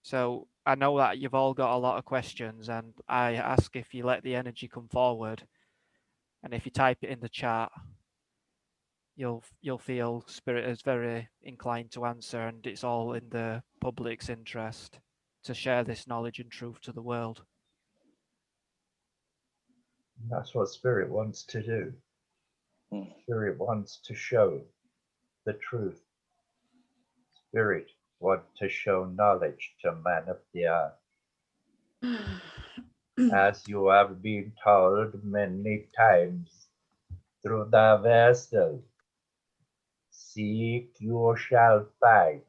So I know that you've all got a lot of questions, and I ask if you let the energy come forward, and if you type it in the chat, you'll feel Spirit is very inclined to answer, and it's all in the public's interest to share this knowledge and truth to the world. That's what Spirit wants to do. Mm. Spirit wants to show the truth. Spirit wants to show knowledge to man of the earth. As you have been told many times through the vessel, seek you shall find,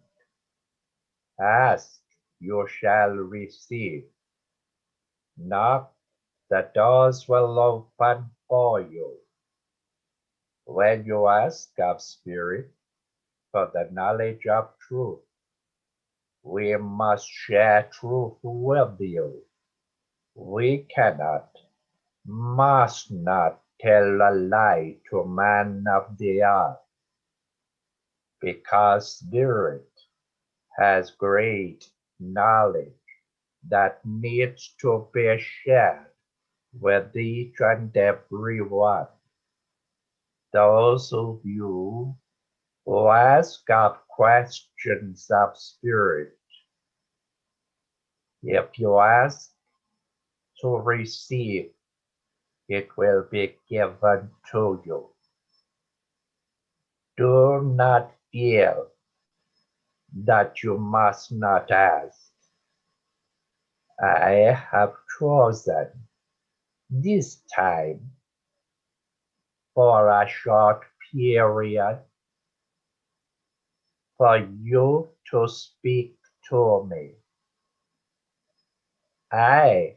ask you shall receive, knock the doors will open for you. When you ask of Spirit for the knowledge of truth, we must share truth with you. We cannot, must not tell a lie to man of the earth, because Spirit has great knowledge that needs to be shared with each and every one. Those of you who ask up questions of Spirit, if you ask to receive, it will be given to you. Do not feel that you must not ask. I have chosen this time for a short period for you to speak to me. I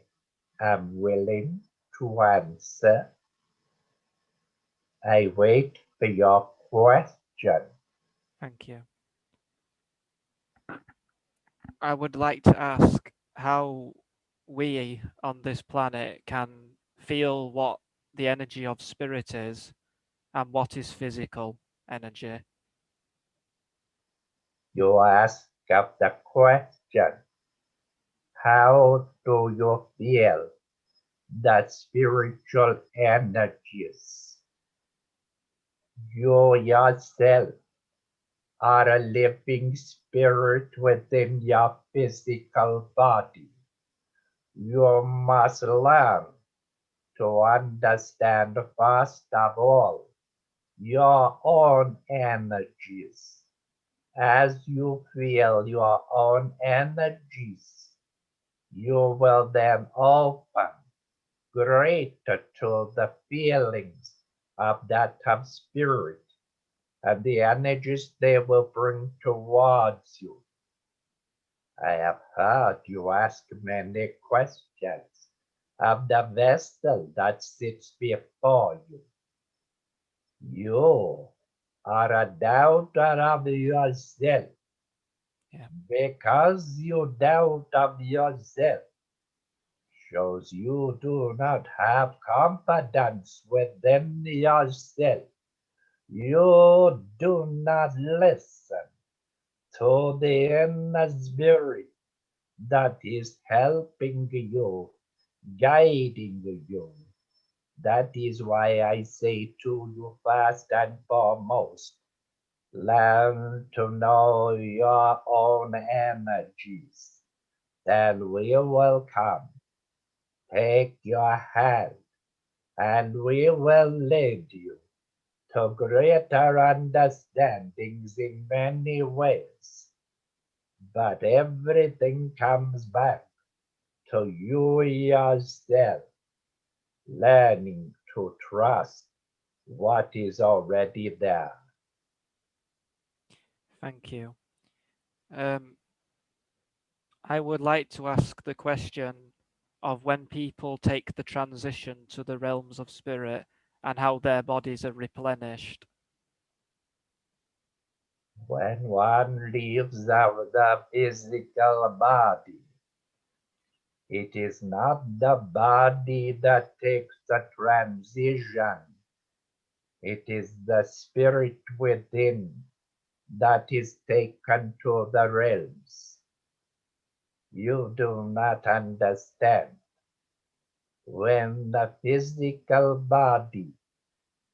am willing to answer. I wait for your question. Thank you. I would like to ask how we on this planet can feel what the energy of spirit is and what is physical energy. You ask of the question, how do you feel that spiritual energies? You yourself are a living spirit within your physical body. You must learn to understand first of all your own energies. As you feel your own energies, you will then open greater to the feelings of that of spirit and the energies they will bring towards you. I have heard you ask many questions of the vessel that sits before you. You are a doubter of yourself. Yeah. Because you doubt of yourself shows you do not have confidence within yourself. You do not listen to the inner spirit that is helping you, guiding you. That is why I say to you first and foremost, learn to know your own energies. Then we will come, take your hand, and we will lead you to greater understandings in many ways. But everything comes back to you yourself, learning to trust what is already there. Thank you. Um, I would like to ask the question of when people take the transition to the realms of spirit and how their bodies are replenished. When one leaves out the physical body, it is not the body that takes the transition. It is the spirit within that is taken to the realms. You do not understand. When the physical body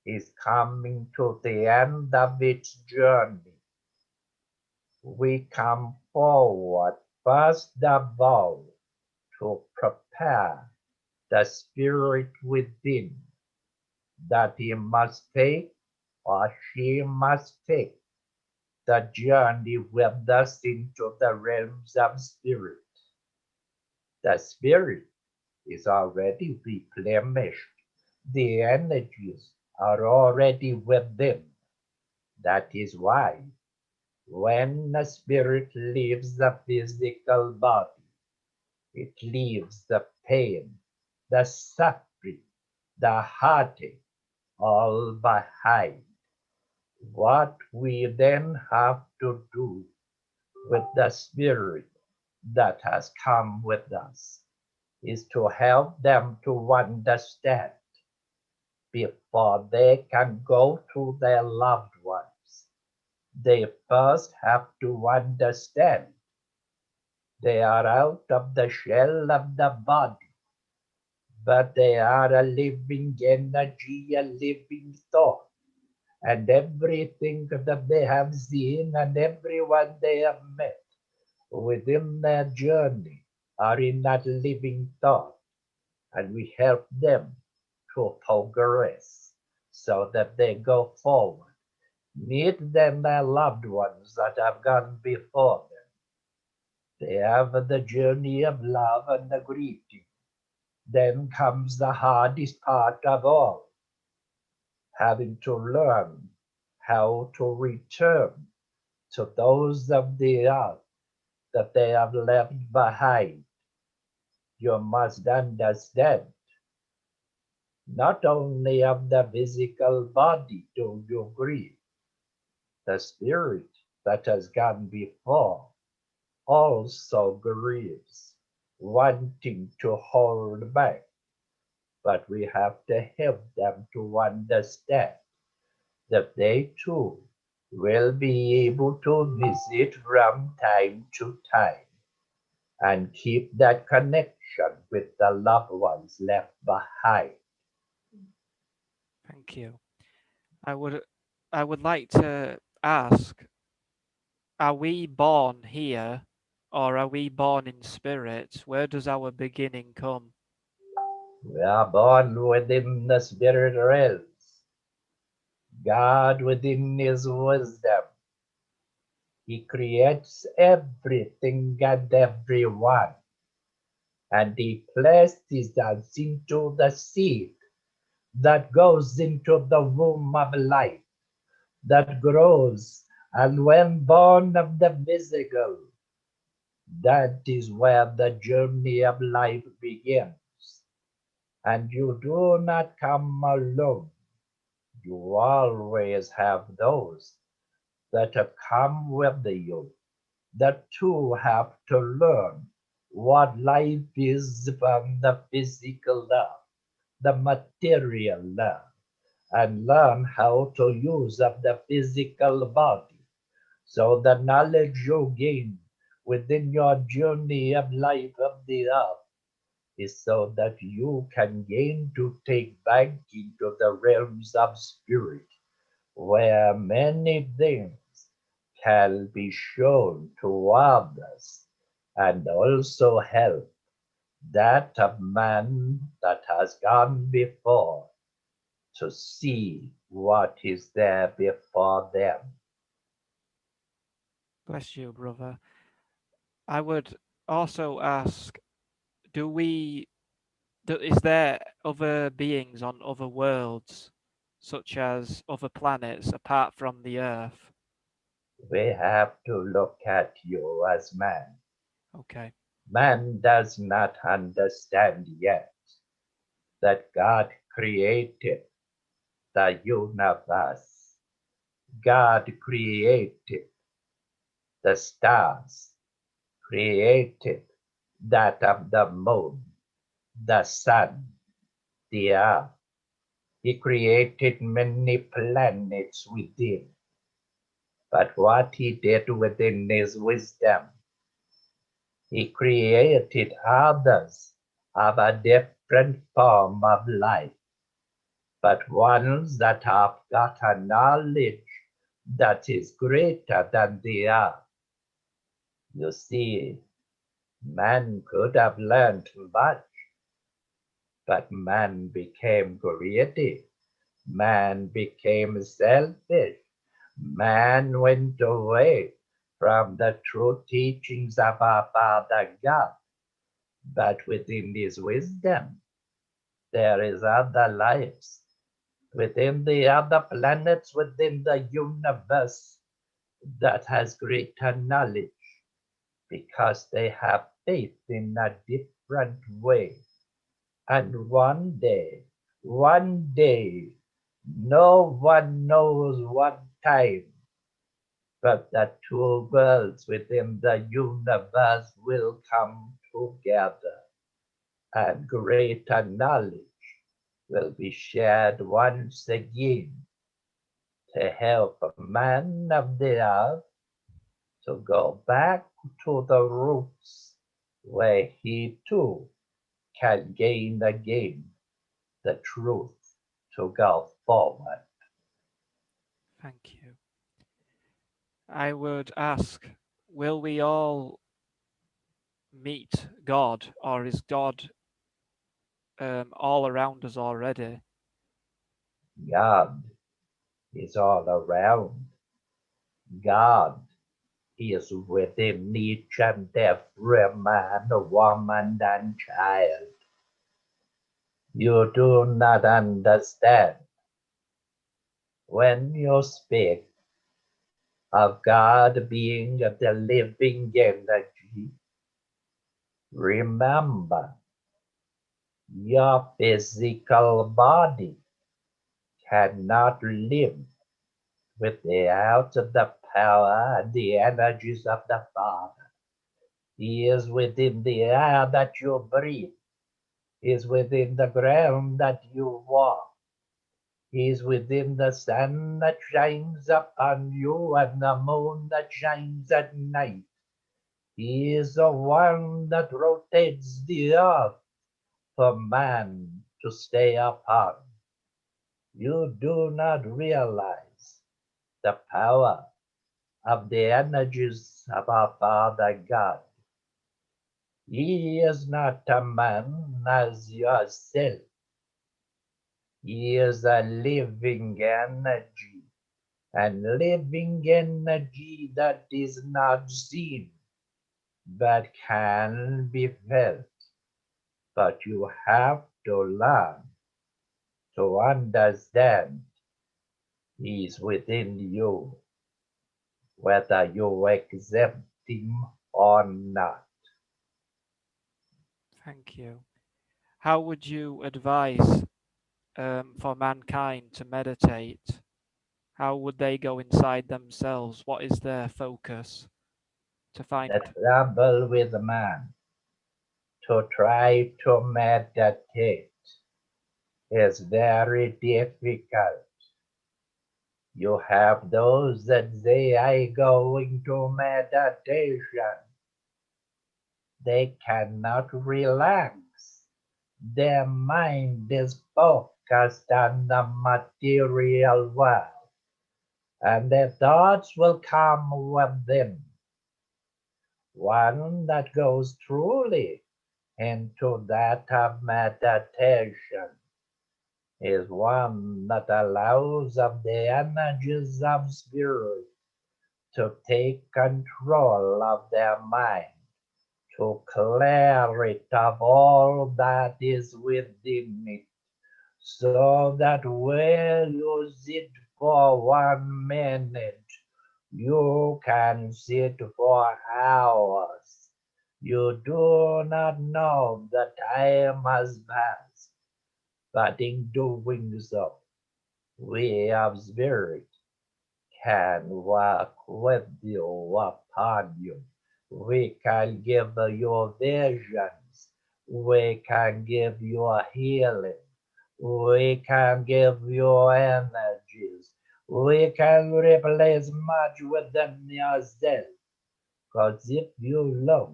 is coming to the end of its journey, we come forward first of all to prepare the spirit within that he must take or she must take the journey with us into the realms of spirit. The spirit is already replenished. The energies are already within. That is why when the spirit leaves the physical body, it leaves the pain, the suffering, the heartache all behind. What we then have to do with the spirit that has come with us is to help them to understand before they can go to their loved ones. They first have to understand they are out of the shell of the body, but they are a living energy, a living thought. And everything that they have seen and everyone they have met within their journey are in that living thought. And we help them to progress so that they go forward. Meet them, their loved ones that have gone before them. They have the journey of love and the greeting. Then comes the hardest part of all, having to learn how to return to those of the earth that they have left behind. You must understand not only of the physical body do you grieve, the spirit that has gone before also grieves, wanting to hold back, but we have to help them to understand that they too will be able to visit from time to time and keep that connection with the loved ones left behind. Thank you. I would I would like to ask, are we born here or are we born in spirit? Where does our beginning come? We are born within the spirit realms. God, within His wisdom, He creates everything and everyone, and He places us into the seed that goes into the womb of life, that grows, and when born of the physical, that is where the journey of life begins. And you do not come alone. You always have those that have come with you, that too have to learn what life is from the physical love, the material love, and learn how to use of the physical body. So the knowledge you gain within your journey of life of the earth is so that you can gain to take back into the realms of spirit, where many things can be shown to others and also help that of man that has gone before to see what is there before them. Bless you, brother. I would also ask, do we is there other beings on other worlds, such as other planets apart from the Earth? We have to look at you as man. Okay. Man does not understand yet that God created the universe. God created the stars, created that of the moon, the sun, the earth. He created many planets within. But what he did within his wisdom, He created others of a different form of life, but ones that have got a knowledge that is greater than the other. You see, man could have learned much, but man became greedy. Man became selfish. Man went away from the true teachings of our Father God. But within his wisdom, there is other lives. Within the other planets within the universe that has greater knowledge because they have faith in a different way. And one day, no one knows what time, but the two worlds within the universe will come together, and greater knowledge will be shared once again to help man of the earth to go back to the roots where he too can gain again the truth to go forward. Thank you. I would ask, will we all meet God, or is God all around us already? God is all around. God is within each and every man, woman, and child. You do not understand when you speak of God being the living energy. Remember, your physical body cannot live without the power and the energies of the Father. He is within the air that you breathe. He is within the ground that you walk. He is within the sun that shines upon you and the moon that shines at night. He is the one that rotates the earth for man to stay upon. You do not realize the power of the energies of our Father God. He is not a man as yourself. He is a living energy, and living energy that is not seen but can be felt. But you have to learn to understand He is within you, whether you accept Him or not. Thank you. How would you advise for mankind to meditate? How would they go inside themselves? What is their focus to The find? trouble with man to try to meditate is very difficult. You have those that say, I go into meditation. They cannot relax. Their mind is focused on the material world, and their thoughts will come with them. One that goes truly into that of meditation is one that allows of the energies of spirit to take control of their mind, to clear it of all that is within it, so that when you sit for 1 minute, you can sit for hours. You do not know the time has passed, but in doing so, we of spirit can work with you upon you. We can give you visions. We can give you healing. We can give you energies. We can replace much within yourself. Because if you look,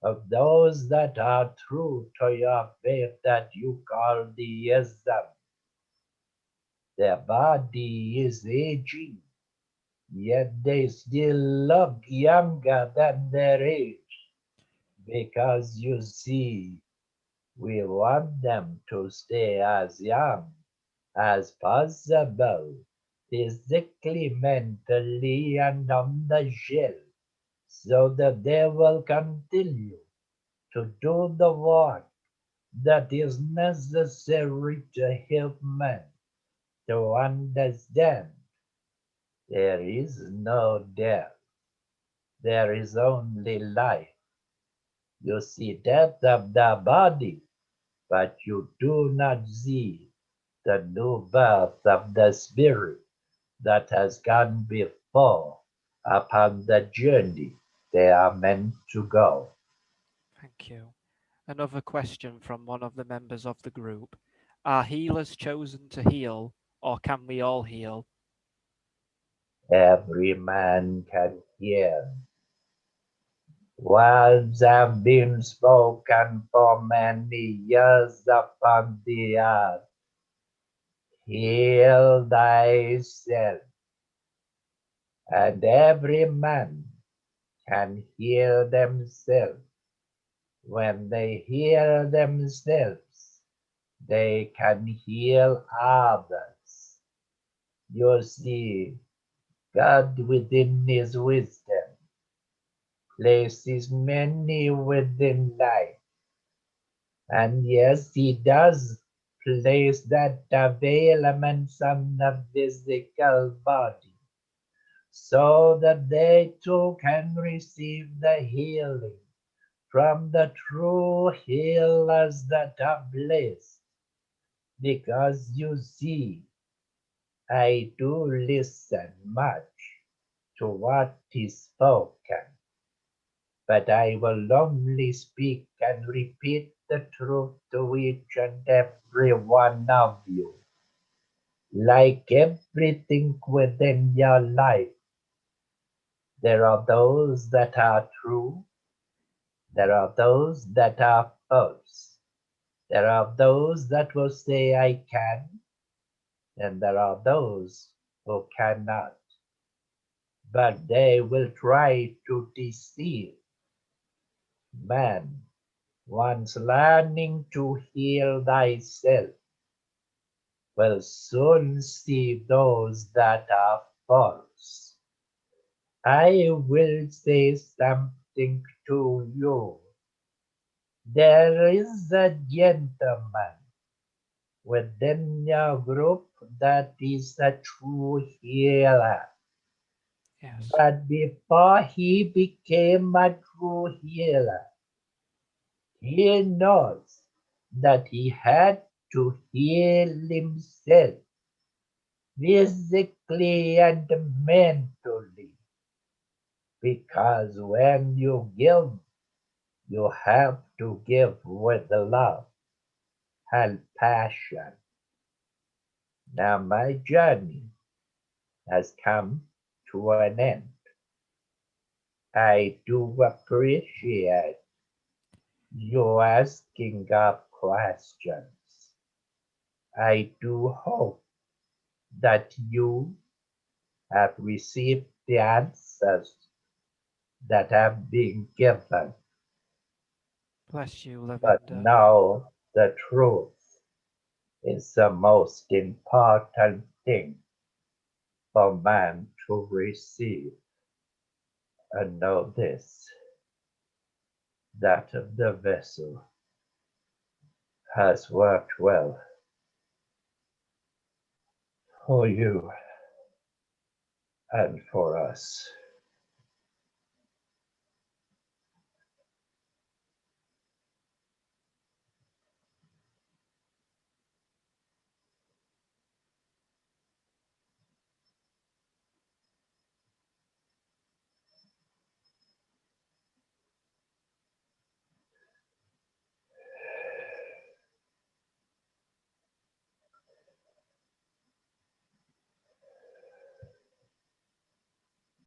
of those that are true to your faith that you call deism. Their body is aging, yet they still look younger than their age, because you see, we want them to stay as young as possible, physically, mentally, and on the shelf, so that they will continue to do the work that is necessary to help men to understand there is no death, there is only life. You see death of the body, but you do not see the new birth of the spirit that has gone before upon the journey they are meant to go. Thank you. Another question from one of the members of the group. Are healers chosen to heal, or can we all heal? Every man can hear. Words have been spoken for many years upon the earth. Heal thyself, and every man can heal themselves. When they heal themselves, they can heal others. You see, God within his wisdom places many within life. And yes, he does place that of elements on the physical body so that they too can receive the healing from the true healers that are blessed. Because you see, I do listen much to what is spoken, but I will only speak and repeat the truth to each and every one of you. Like everything within your life, there are those that are true, there are those that are false, there are those that will say, I can, and there are those who cannot, but they will try to deceive man. Once learning to heal thyself will soon see those that are false. I will say something to you. There is a gentleman within your group that is a true healer. Yes. But before he became a true healer, he knows that he had to heal himself physically and mentally. Because when you give, you have to give with love and passion. Now my journey has come to an end. I do appreciate you asking up questions. I do hope that you have received the answers that have been given. Bless you, But Lavender. now the truth is the most important thing for man to receive. And know this, that the vessel has worked well for you and for us.